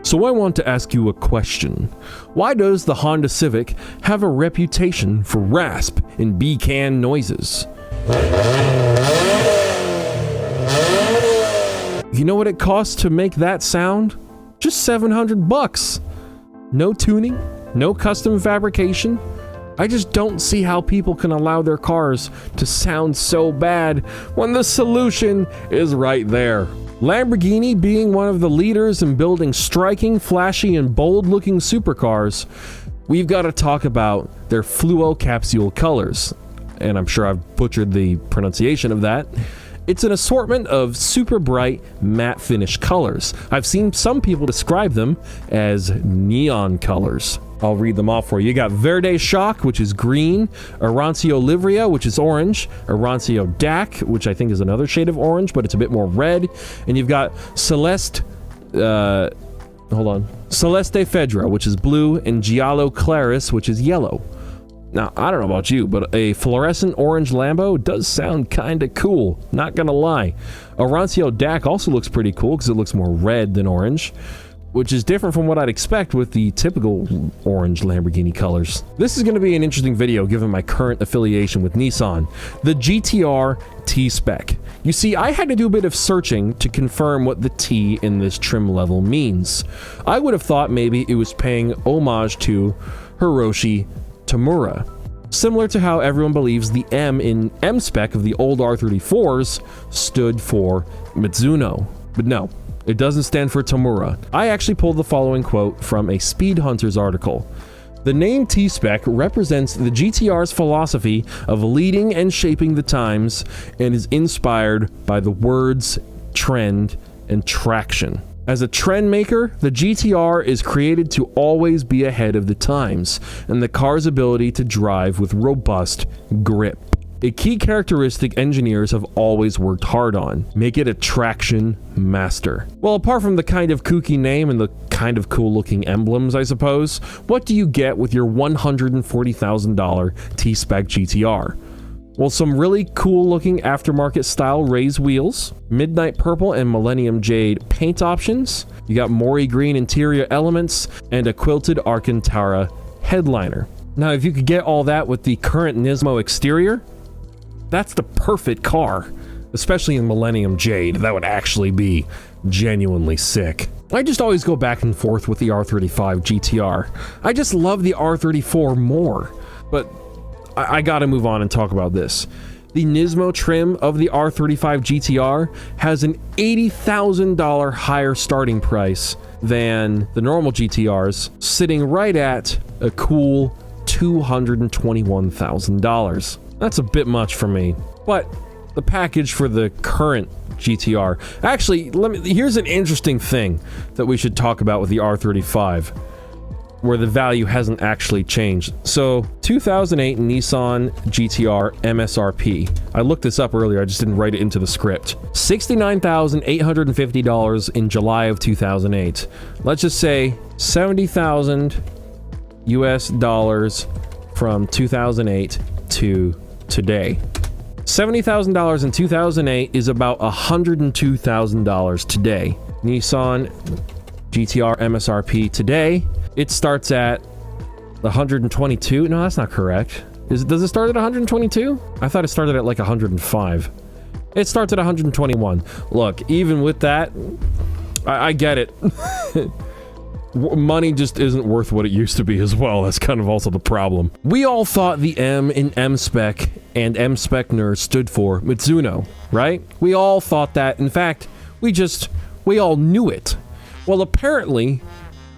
So I want to ask you a question. Why does the Honda Civic have a reputation for rasp and B-can noises? You know what it costs to make that sound? Just $700. No tuning, no custom fabrication. I just don't see how people can allow their cars to sound so bad when the solution is right there. Lamborghini, being one of the leaders in building striking, flashy, and bold-looking supercars, we've got to talk about their fluo capsule colors. And I'm sure I've butchered the pronunciation of that. It's an assortment of super bright matte finish colors. I've seen some people describe them as neon colors. I'll read them off for you. You got Verde Shock, which is green, Arancio Livrea, which is orange, Arancio DAC, which I think is another shade of orange, but it's a bit more red, and you've got Celeste Fedra, which is blue, and Giallo Claris, which is yellow. Now, I don't know about you, but a fluorescent orange Lambo does sound kinda cool, not gonna lie. Arancio DAC also looks pretty cool because it looks more red than orange, which is different from what I'd expect with the typical orange Lamborghini colors. This is going to be an interesting video given my current affiliation with Nissan, the GTR T-Spec. You see, I had to do a bit of searching to confirm what the T in this trim level means. I would have thought maybe it was paying homage to Hiroshi Tamura, similar to how everyone believes the M in M-Spec of the old R34s stood for Mizuno. But no. It doesn't stand for Tamura. I actually pulled the following quote from a Speed Hunters article. The name T-Spec represents the GTR's philosophy of leading and shaping the times and is inspired by the words trend and traction. As a trend maker, the GTR is created to always be ahead of the times and the car's ability to drive with robust grip. A key characteristic engineers have always worked hard on. Make it a traction master. Well, apart from the kind of kooky name and the kind of cool looking emblems, I suppose, what do you get with your $140,000 T-Spec GTR? Well, some really cool looking aftermarket style raised wheels, midnight purple and millennium jade paint options, you got Mori green interior elements, and a quilted Alcantara headliner. Now, if you could get all that with the current Nismo exterior, that's the perfect car, especially in Millennium Jade. That would actually be genuinely sick. I just always go back and forth with the R35 GTR. I just love the R34 more, but I gotta move on and talk about this. The Nismo trim of the R35 GTR has an $80,000 higher starting price than the normal GTRs, sitting right at a cool $221,000. That's a bit much for me, but the package for the current GTR. Actually, here's an interesting thing that we should talk about with the R35, where the value hasn't actually changed. So, 2008 Nissan GTR MSRP. I looked this up earlier, I just didn't write it into the script. $69,850 in July of 2008. Let's just say $70,000 US dollars from 2008 to today. $70,000 in 2008 is about $102,000 today. Nissan GTR MSRP today, it starts at 122. No, that's not correct. Does it start at 122? I thought it started at like 105. It starts at 121. Look, even with that, I get it. Money just isn't worth what it used to be as well. That's kind of also the problem. We all thought the M in M-Spec and M-Spec nerds stood for Mizuno, right? We all thought that. In fact, we all knew it. Well, apparently,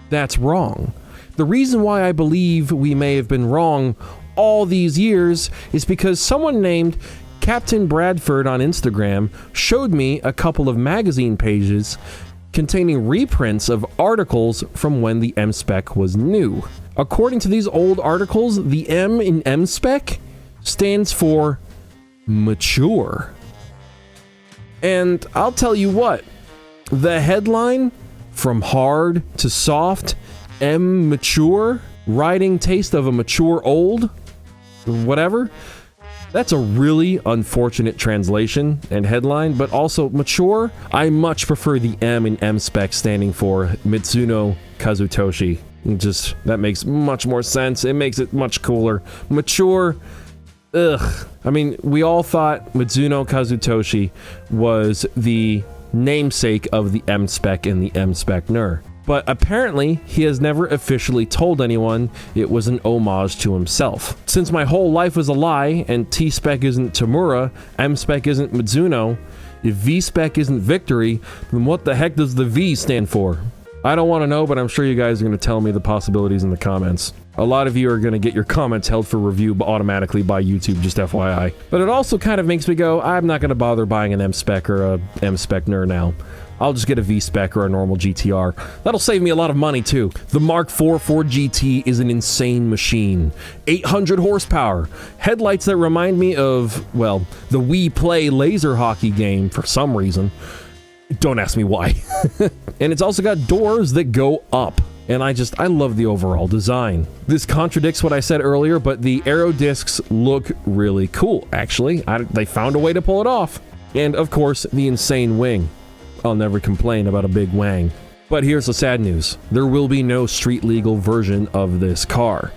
that's wrong. The reason why I believe we may have been wrong all these years is because someone named Captain Bradford on Instagram showed me a couple of magazine pages containing reprints of articles from when the M-Spec was new. According to these old articles, the M in M-Spec stands for mature. And I'll tell you what, the headline, from hard to soft, M mature, riding taste of a mature old, whatever, That's a really unfortunate translation and headline, but also mature. I much prefer the M in M spec standing for Mitsuno Kazutoshi. Just, that makes much more sense. It makes it much cooler. Mature, ugh. I mean, we all thought Mitsuno Kazutoshi was the namesake of the M spec and the M spec NER. But apparently, he has never officially told anyone it was an homage to himself. Since my whole life was a lie, and T-Spec isn't Tamura, M-Spec isn't Mizuno, if V-Spec isn't Victory, then what the heck does the V stand for? I don't want to know, but I'm sure you guys are going to tell me the possibilities in the comments. A lot of you are going to get your comments held for review automatically by YouTube, just FYI. But it also kind of makes me go, I'm not going to bother buying an M-Spec or a M-Spec NER now. I'll just get a V-Spec or a normal GTR. That'll save me a lot of money too. The Mark IV Ford GT is an insane machine. 800 horsepower. Headlights that remind me of, well, the Wii Play laser hockey game for some reason. Don't ask me why. And it's also got doors that go up. And I love the overall design. This contradicts what I said earlier, but the aero discs look really cool, actually. They found a way to pull it off. And of course, the insane wing. I'll never complain about a big wang. But here's the sad news. There will be no street legal version of this car.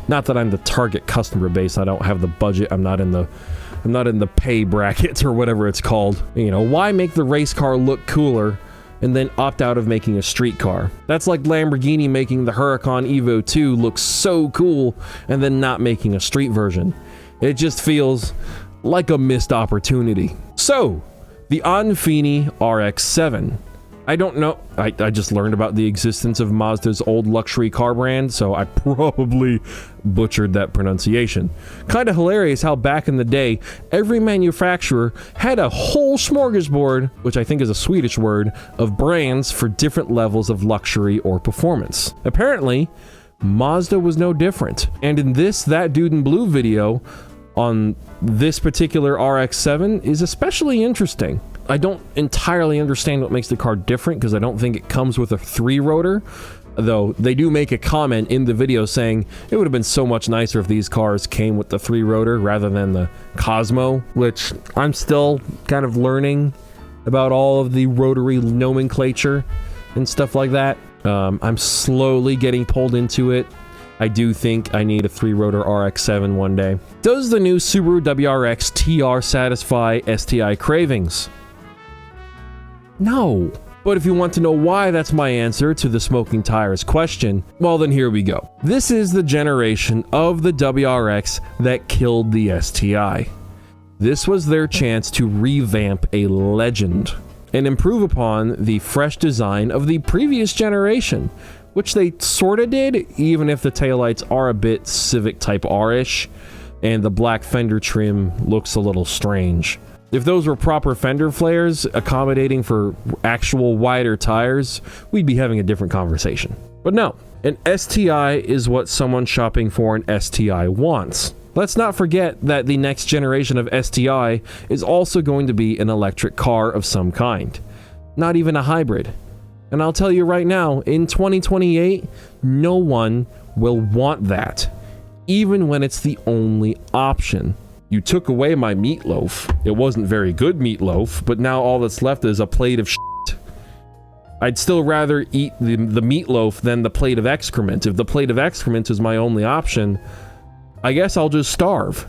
Not that I'm the target customer base. I don't have the budget. I'm not in the pay brackets or whatever it's called. You know, why make the race car look cooler and then opt out of making a street car? That's like Lamborghini making the Huracan Evo 2 look so cool and then not making a street version. It just feels like a missed opportunity. So, the Anfini RX-7. I don't know, I just learned about the existence of Mazda's old luxury car brand, so I probably butchered that pronunciation. Kinda hilarious how back in the day, every manufacturer had a whole smorgasbord, which I think is a Swedish word, of brands for different levels of luxury or performance. Apparently, Mazda was no different. And in this That Dude in Blue video, on this particular RX-7 is especially interesting. I don't entirely understand what makes the car different because I don't think it comes with a 3-rotor, though they do make a comment in the video saying it would have been so much nicer if these cars came with the 3-rotor rather than the Cosmo, which I'm still kind of learning about all of the rotary nomenclature and stuff like that. I'm slowly getting pulled into it. I do think I need a 3-rotor RX-7 one day. Does the new Subaru WRX TR satisfy STI cravings? No. But if you want to know why that's my answer to the smoking tires question, well then here we go. This is the generation of the WRX that killed the STI. This was their chance to revamp a legend and improve upon the fresh design of the previous generation, which they sorta did, even if the taillights are a bit Civic Type R-ish, and the black fender trim looks a little strange. If those were proper fender flares, accommodating for actual wider tires, we'd be having a different conversation. But no, an STI is what someone shopping for an STI wants. Let's not forget that the next generation of STI is also going to be an electric car of some kind, not even a hybrid. And I'll tell you right now, in 2028, no one will want that, even when it's the only option. You took away my meatloaf. It wasn't very good meatloaf, but now all that's left is a plate of shit. I'd still rather eat the meatloaf than the plate of excrement. If the plate of excrement is my only option, I guess I'll just starve.